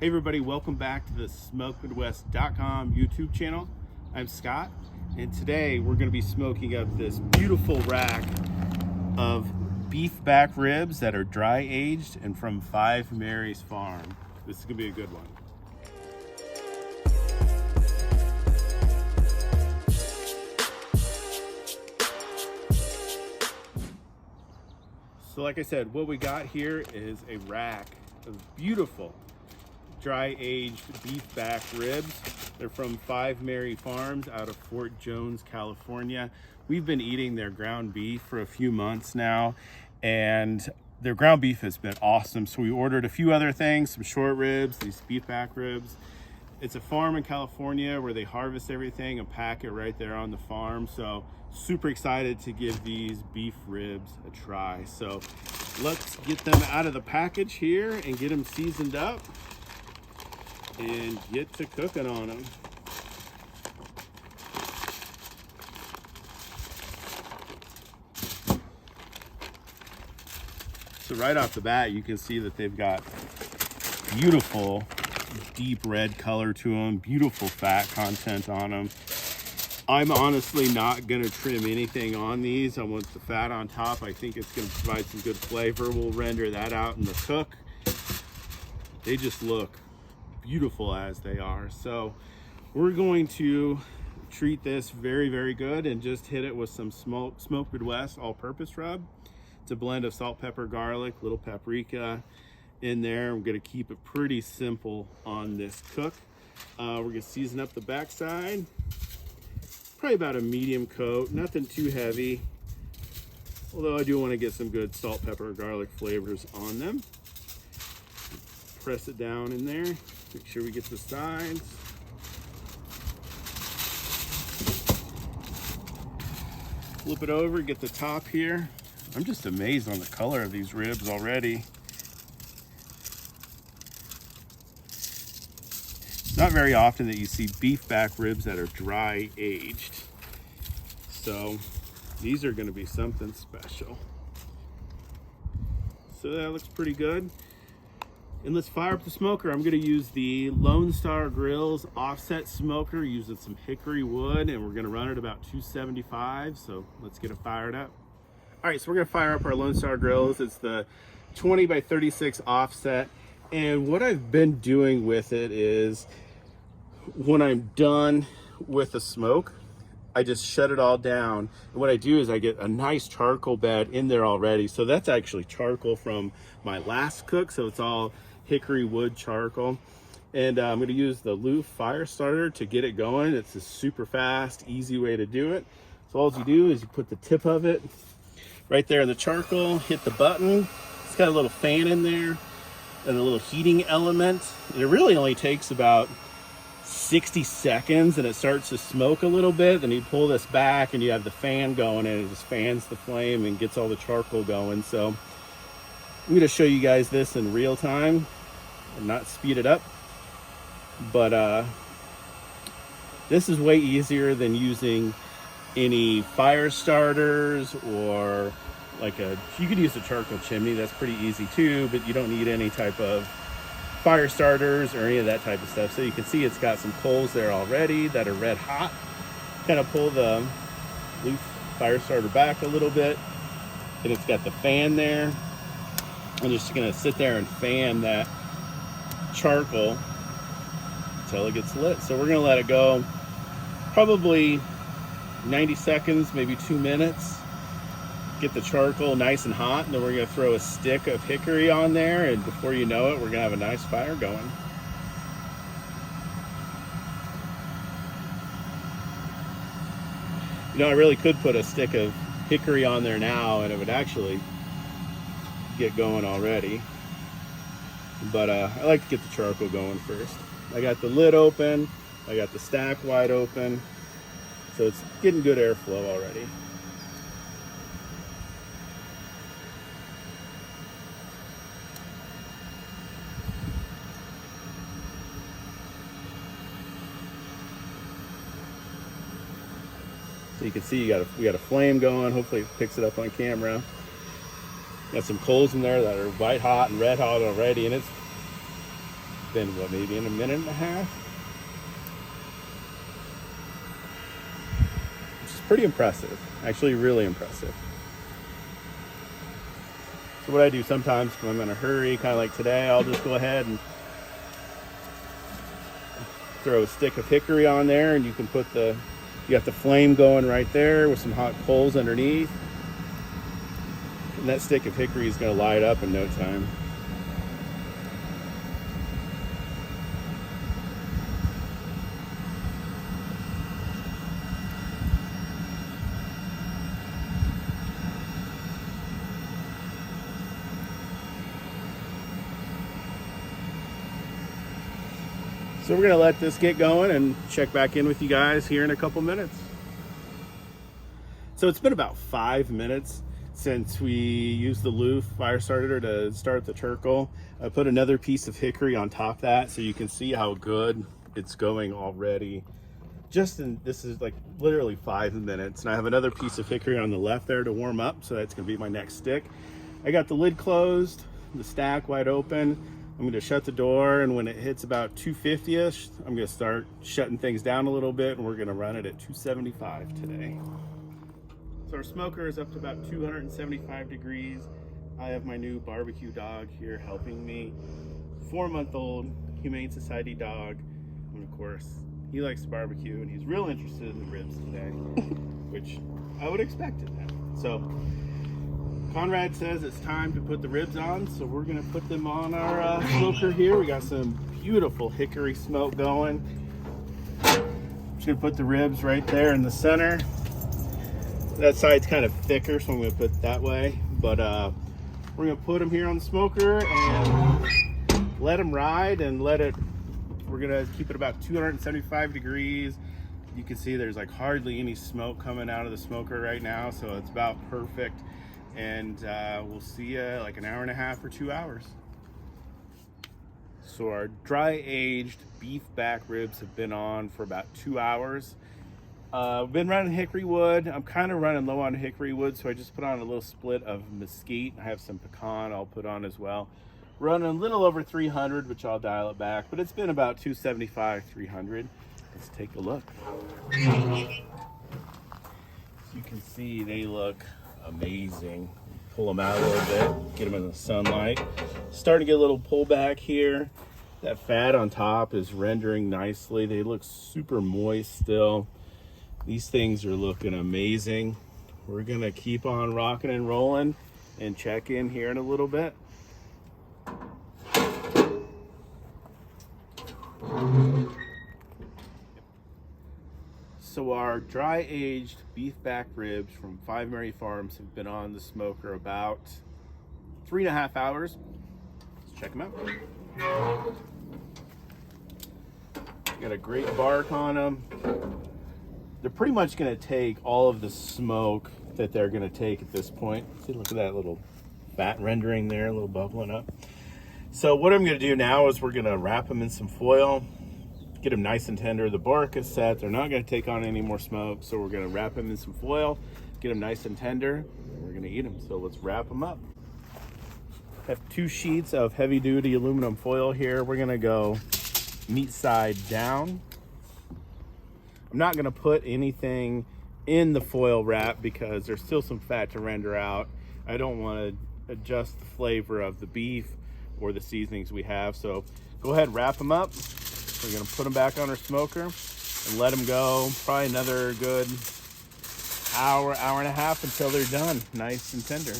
Hey everybody, welcome back to the SmokeMidwest.com YouTube channel. I'm Scott, and today we're going to be smoking up this beautiful rack of beef back ribs that are dry aged and from 5 Mary's Farm. This is going to be a good one. So like I said, what we got here is a rack of beautiful dry aged beef back ribs. They're from 5 Mary Farms out of Fort Jones, California. We've been eating their ground beef for a few months now, and their ground beef has been awesome. So we ordered a few other things, some short ribs, these beef back ribs. It's a farm in California where they harvest everything and pack it right there on the farm. So super excited to give these beef ribs a try. So let's get them out of the package here and get them seasoned up and get to cooking on them. So right off the bat, you can see that they've got beautiful deep red color to them, beautiful fat content on them. I'm honestly not gonna trim anything on these. I want the fat on top. I think it's gonna provide some good flavor. We'll render that out in the cook. They just look beautiful as they are. So we're going to treat this very, very good and just hit it with some Smoke Midwest all-purpose rub. It's a blend of salt, pepper, garlic, little paprika in there. We're going to keep it pretty simple on this cook. We're going to season up the backside. Probably about a medium coat, nothing too heavy. Although I do want to get some good salt, pepper, garlic flavors on them. Press it down in there. Make sure we get the sides. Flip it over, get the top here. I'm just amazed on the color of these ribs already. Not very often that you see beef back ribs that are dry aged. So these are going to be something special. So that looks pretty good. And let's fire up the smoker. I'm going to use the Lone Star Grillz offset smoker using some hickory wood, and we're going to run it about 275. So let's get it fired up. All right, so we're going to fire up our Lone Star Grillz. It's the 20 by 36 offset. And what I've been doing with it is when I'm done with the smoke, I just shut it all down. And what I do is I get a nice charcoal bed in there already. So that's actually charcoal from my last cook. So it's all hickory wood charcoal. And I'm going to use the Loof fire starter to get it going. It's a super fast, easy way to do it. So all you do is you put the tip of it right there in the charcoal, hit the button. It's got a little fan in there and a little heating element. And it really only takes about 60 seconds and it starts to smoke a little bit. Then you pull this back and you have the fan going, and it just fans the flame and gets all the charcoal going. So I'm going to show you guys this in real time and not speed it up. But this is way easier than using any fire starters, or you could use a charcoal chimney. That's pretty easy too, but you don't need any type of fire starters or any of that type of stuff. So you can see it's got some coals there already that are red hot. Kind of pull the Loof fire starter back a little bit, and it's got the fan there. I'm just gonna sit there and fan that charcoal until it gets lit. So we're gonna let it go probably 90 seconds, maybe 2 minutes. Get the charcoal nice and hot, and then we're going to throw a stick of hickory on there, and before you know it, we're going to have a nice fire going. You know, I really could put a stick of hickory on there now and it would actually get going already, but I like to get the charcoal going first. I got the lid open, I got the stack wide open, so it's getting good airflow already. So you can see we got a flame going. Hopefully it picks it up on camera. Got some coals in there that are white hot and red hot already, and it's been, what, maybe in a minute and a half? Which is pretty impressive. Actually, really impressive. So what I do sometimes when I'm in a hurry, kind of like today, I'll just go ahead and throw a stick of hickory on there, and you can put you got the flame going right there with some hot coals underneath. And that stick of hickory is going to light up in no time. So we're gonna let this get going and check back in with you guys here in a couple minutes. So it's been about 5 minutes since we used the Loof fire starter to start the Turkle. I put another piece of hickory on top of that so you can see how good it's going already. This is like literally 5 minutes, and I have another piece of hickory on the left there to warm up, so that's gonna be my next stick. I got the lid closed, the stack wide open. I'm going to shut the door, and when it hits about 250-ish, I'm going to start shutting things down a little bit, and we're going to run it at 275 today. So our smoker is up to about 275 degrees. I have my new barbecue dog here helping me. 4-month-old Humane Society dog. And of course, he likes to barbecue, and he's real interested in the ribs today, which I would expect in him. So Conrad says it's time to put the ribs on, so we're gonna put them on our smoker here. We got some beautiful hickory smoke going. Just gonna put the ribs right there in the center. That side's kind of thicker, so I'm gonna put it that way. But we're gonna put them here on the smoker and let them ride and we're gonna keep it about 275 degrees. You can see there's like hardly any smoke coming out of the smoker right now, so it's about perfect. And we'll see you like an hour and a half or 2 hours. So our dry aged beef back ribs have been on for about 2 hours. We've been running hickory wood. I'm kind of running low on hickory wood, so I just put on a little split of mesquite. I have some pecan I'll put on as well. Running a little over 300, which I'll dial it back, but it's been about 275, 300. Let's take a look. As you can see, they look amazing. Pull them out a little bit, get them in the sunlight. Starting to get a little pullback here. That fat on top is rendering nicely. They look super moist still. These things are looking amazing. We're gonna keep on rocking and rolling and check in here in a little bit. So our dry aged beef back ribs from 5 Mary Farms have been on the smoker about 3.5 hours. Let's check them out. Got a great bark on them. They're pretty much gonna take all of the smoke that they're gonna take at this point. See, look at that little fat rendering there, a little bubbling up. So what I'm gonna do now is we're gonna wrap them in some foil, get them nice and tender. The bark is set. They're not going to take on any more smoke, so we're going to wrap them in some foil, get them nice and tender, and we're going to eat them. So let's wrap them up. I have 2 sheets of heavy-duty aluminum foil here. We're going to go meat side down. I'm not going to put anything in the foil wrap because there's still some fat to render out. I don't want to adjust the flavor of the beef or the seasonings we have. So go ahead and wrap them up. We're gonna put them back on our smoker and let them go probably another good hour, hour and a half until they're done, nice and tender.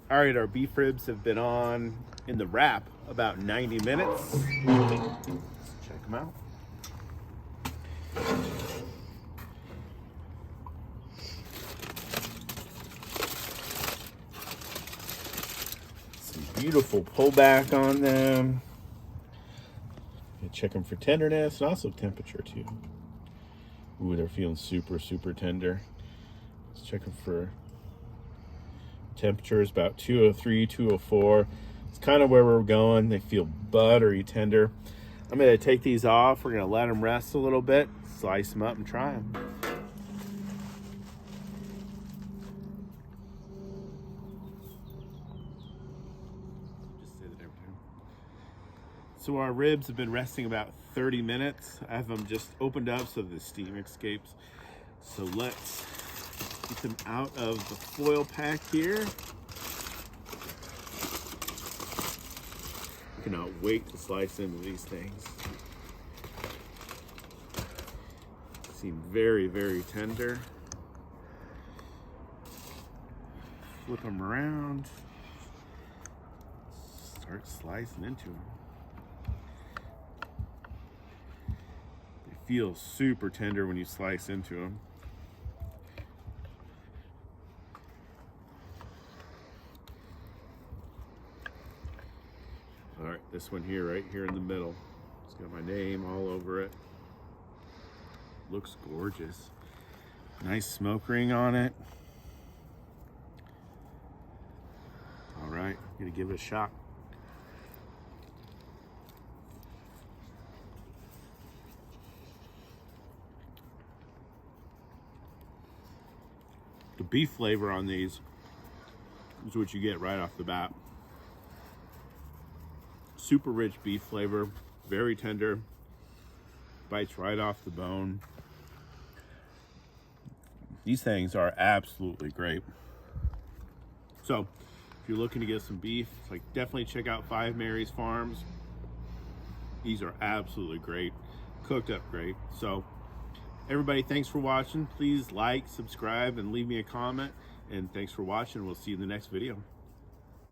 All right, our beef ribs have been on in the wrap about 90 minutes. Let's check them out. Some Beautiful pullback on them. Check them for tenderness and also temperature too. Ooh, they're feeling super, super tender. Let's check them for temperatures, about 203, 204. It's kind of where we're going. They feel buttery tender. I'm gonna take these off. We're gonna let them rest a little bit, slice them up and try them. So our ribs have been resting about 30 minutes. I have them just opened up so the steam escapes. So let's get them out of the foil pack here. I cannot wait to slice into these things. Seem very, very tender. Flip them around. Start slicing into them. Feel super tender when you slice into them. All right, this one here, right here in the middle. It's got my name all over it. Looks gorgeous. Nice smoke ring on it. All right, I'm gonna give it a shot. The beef flavor on these is what you get right off the bat. Super rich beef flavor, very tender, bites right off the bone. These things are absolutely great. So if you're looking to get some beef, like definitely check out Five Mary's Farms. These are absolutely great, cooked up great. So everybody, thanks for watching. Please like, subscribe, and leave me a comment. And thanks for watching. We'll see you in the next video.